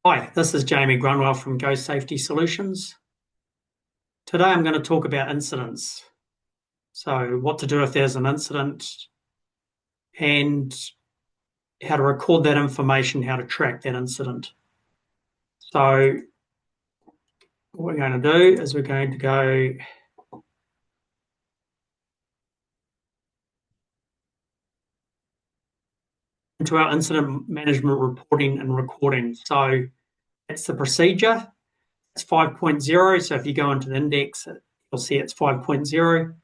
Hi, this is Jamie Grunwell from GoSafety Solutions. Today I'm going to talk about incidents. So, what to do if there's an incident and how to record that information, how to track that incident. So, what we're going to do is we're going to go into our incident management reporting and recording. So, that's the procedure. It's 5.0. So, if you go into the index, you'll see it's 5.0.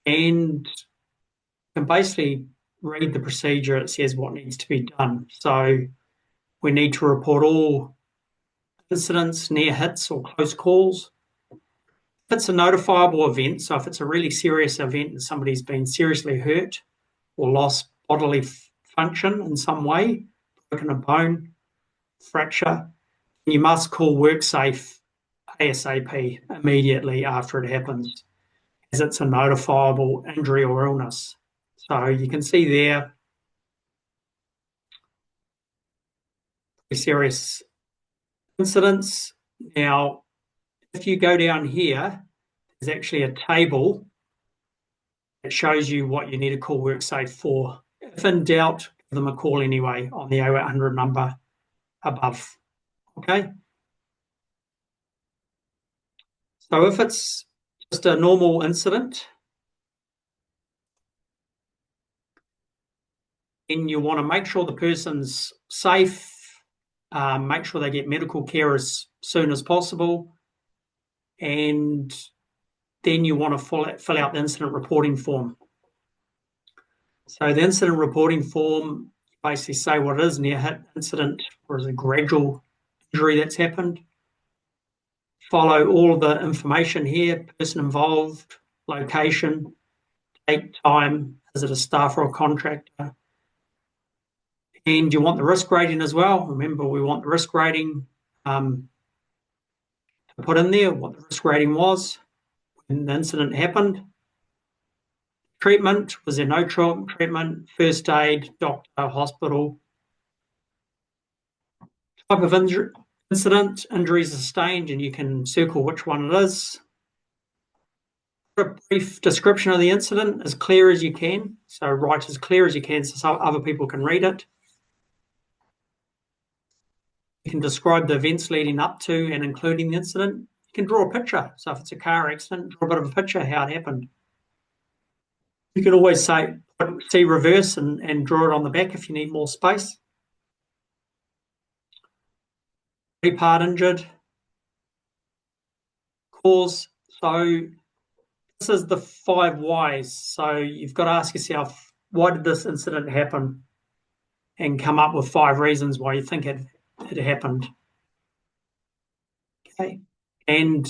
And you can basically read the procedure. It says what needs to be done. So we need to report all incidents, near hits, or close calls. If it's a notifiable event, so if it's a really serious event and somebody's been seriously hurt or lost bodily function in some way, broken a bone, fracture, you must call WorkSafe ASAP immediately after it happens, as it's a notifiable injury or illness. So you can see there, serious incidents. Now, if you go down here, there's actually a table that shows you what you need to call WorkSafe for. If in doubt, give them a call anyway on the 0800 number above. Okay? So if it's just a normal incident, then you want to make sure the person's safe, make sure they get medical care as soon as possible, and then you want to fill out the incident reporting form. So the incident reporting form, basically say what it is, near hit incident, or is a gradual injury that's happened. Follow all of the information here, person involved, location, date, time, is it a staff or a contractor? And you want the risk rating as well. Remember, we want the risk rating to put in there, what the risk rating was when the incident happened. Treatment, was there no treatment, first aid, doctor, hospital. Type of incident, injury sustained, and you can circle which one it is. Put a brief description of the incident as clear as you can. So write as clear as you can so other people can read it. You can describe the events leading up to and including the incident. You can draw a picture. So if it's a car accident, draw a bit of a picture how it happened. You can always say, see reverse and draw it on the back if you need more space. Part injured. Cause. So this is the 5 whys. So you've got to ask yourself, why did this incident happen? And come up with 5 reasons why you think it happened. Okay. And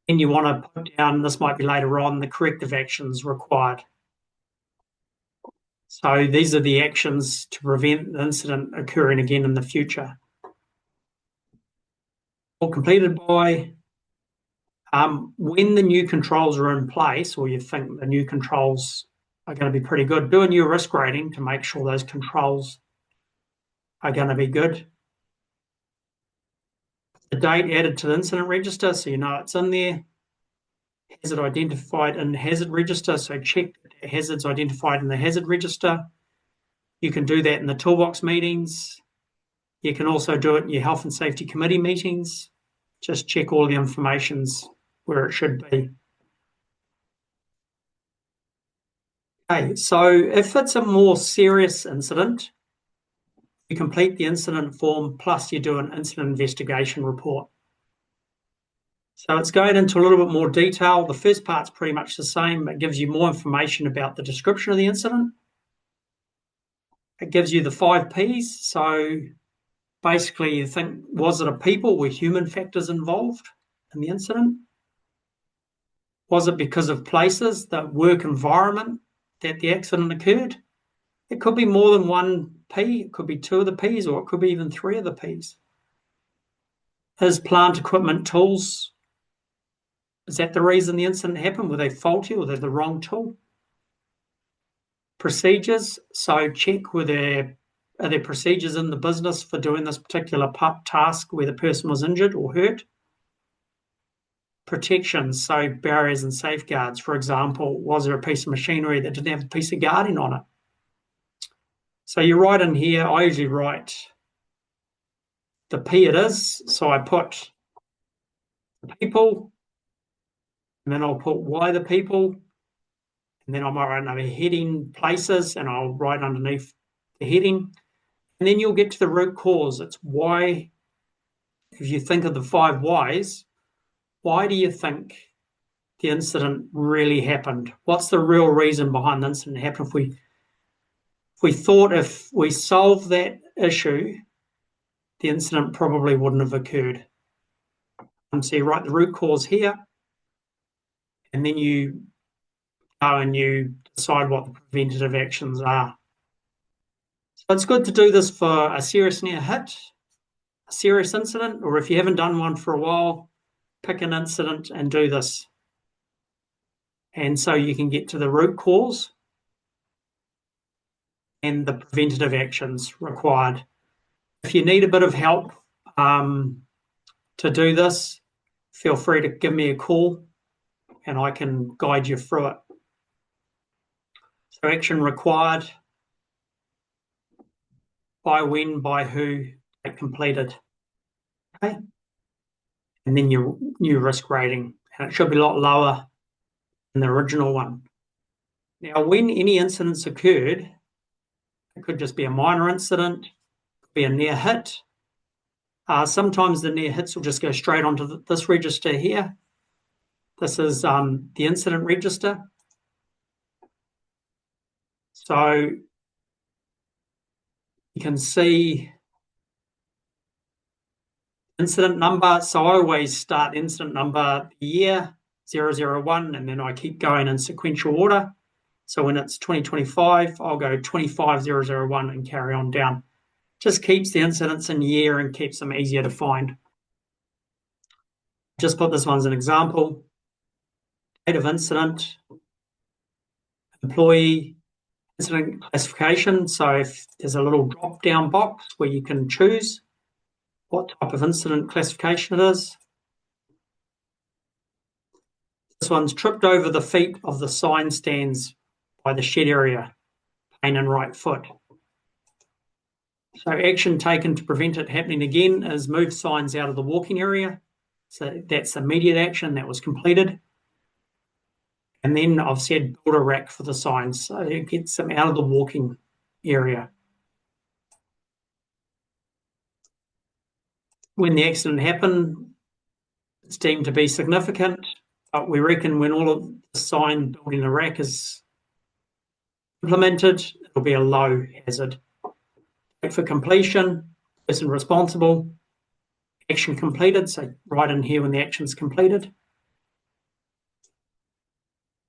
then you want to put down, this might be later on, the corrective actions required. So these are the actions to prevent the incident occurring again in the future. All completed by when the new controls are in place, or you think the new controls are going to be pretty good, do a new risk rating to make sure those controls are going to be good. The date added to the incident register, so you know it's in there. Hazard identified in the hazard register, so check that hazard's identified in the hazard register. You can do that in the toolbox meetings. You can also do it in your health and safety committee meetings. Just check all the information's where it should be. Okay, so if it's a more serious incident, you complete the incident form plus you do an incident investigation report. So it's going into a little bit more detail. The first part's pretty much the same. It gives you more information about the description of the incident. It gives you the 5 Ps. So basically you think, was it a people, were human factors involved in the incident? Was it because of places, the work environment that the accident occurred? It could be more than 1 P, it could be 2 of the Ps, or it could be even 3 of the Ps. Is plant, equipment, tools, is that the reason the incident happened? Were they faulty or were they the wrong tool? Procedures, so check were there Are there procedures in the business for doing this particular task where the person was injured or hurt? Protections, so barriers and safeguards. For example, was there a piece of machinery that didn't have a piece of guarding on it? So you write in here, I usually write the P it is, so I put the people, and then I'll put why the people, and then I might write another heading places, and I'll write underneath the heading, and then you'll get to the root cause. It's why, if you think of the 5 whys, why do you think the incident really happened? What's the real reason behind the incident happened? If we thought if we solved that issue, the incident probably wouldn't have occurred. So you write the root cause here, and then you go and you decide what the preventative actions are. So it's good to do this for a serious near hit, a serious incident, or if you haven't done one for a while, pick an incident and do this. And so you can get to the root cause and the preventative actions required. If you need a bit of help to do this, feel free to give me a call and I can guide you through it. So action required, by when, by who, date completed. Okay. And then your new risk rating. And it should be a lot lower than the original one. Now, when any incidents occurred, it could just be a minor incident, could be a near hit. Sometimes the near hits will just go straight onto this register here. This is the incident register. So you can see incident number. So I always start incident number year 001, and then I keep going in sequential order. So when it's 2025, I'll go 25001 and carry on down. Just keeps the incidents in year and keeps them easier to find. Just put this one as an example. Date of incident, employee, incident classification. So if there's a little drop-down box where you can choose what type of incident classification it is. This one's tripped over the feet of the sign stands by the shed area, pain in right foot. So action taken to prevent it happening again is move signs out of the walking area. So that's immediate action that was completed. And then I've said build a rack for the signs. So it gets them out of the walking area. When the accident happened, it's deemed to be significant, but we reckon when all of the sign building a rack is implemented, it'll be a low hazard. For completion, person responsible, action completed, so right in here when the action's completed.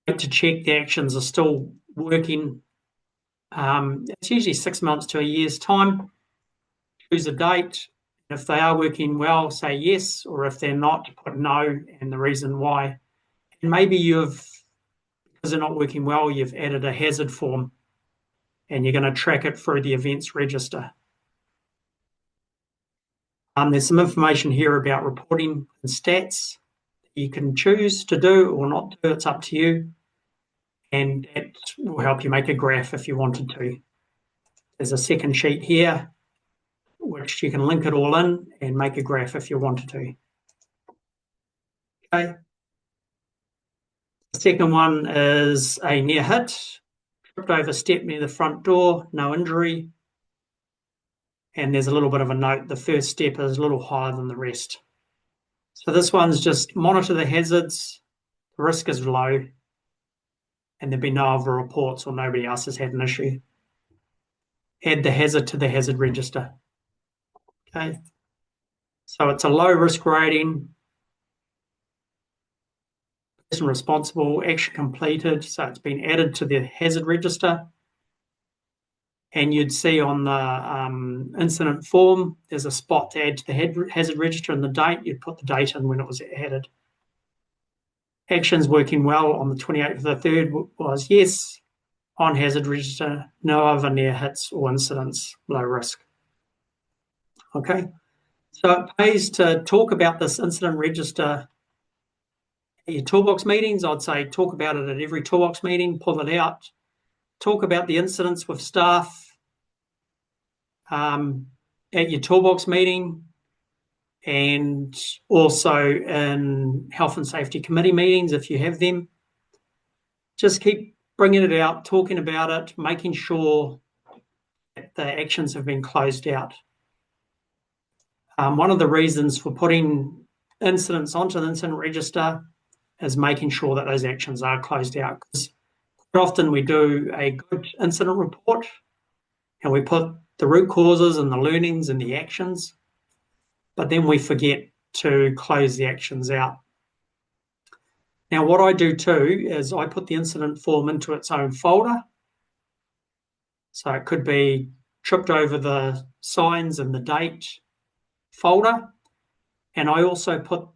To check the actions are still working. It's usually 6 months to a year's time. Choose a date. If they are working well, say yes, or if they're not, put no and the reason why. And maybe because they're not working well, you've added a hazard form and you're going to track it through the events register. There's some information here about reporting and stats that you can choose to do or not do. It's up to you. And that will help you make a graph if you wanted to. There's a second sheet here, which you can link it all in and make a graph if you wanted to. Okay. The second one is a near hit. Tripped over step near the front door, no injury. And there's a little bit of a note. The first step is a little higher than the rest. So this one's just monitor the hazards. The risk is low. And there've been no other reports or nobody else has had an issue. Add the hazard to the hazard register. Okay. So it's a low risk rating. Person responsible, action completed. So it's been added to the hazard register. And you'd see on the incident form, there's a spot to add to the hazard register and the date. You'd put the date in when it was added. Actions working well on the 28th of the 3rd was yes. on hazard register, no other near hits or incidents, low risk. Okay, so it pays to talk about this incident register at your toolbox meetings. I'd say talk about it at every toolbox meeting, pull it out, talk about the incidents with staff at your toolbox meeting, and also in health and safety committee meetings if you have them. Just keep bringing it out, talking about it, making sure that the actions have been closed out. One of the reasons for putting incidents onto the incident register is making sure that those actions are closed out. Because quite often we do a good incident report and we put the root causes and the learnings and the actions, but then we forget to close the actions out. Now, what I do too is I put the incident form into its own folder. So it could be tripped over the signs and the date folder. And I also put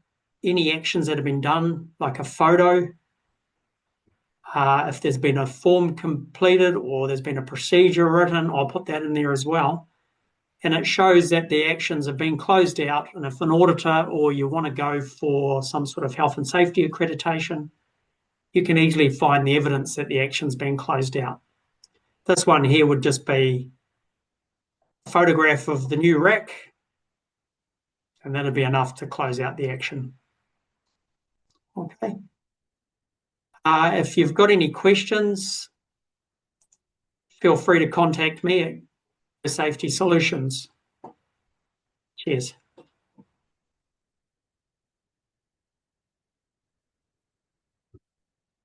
any actions that have been done, like a photo. If there's been a form completed or there's been a procedure written, I'll put that in there as well. And it shows that the actions have been closed out. And if an auditor or you want to go for some sort of health and safety accreditation, you can easily find the evidence that the action's been closed out. This one here would just be a photograph of the new rack, and that'd be enough to close out the action. Okay. If you've got any questions, feel free to contact me at GoSafety Solutions. Cheers.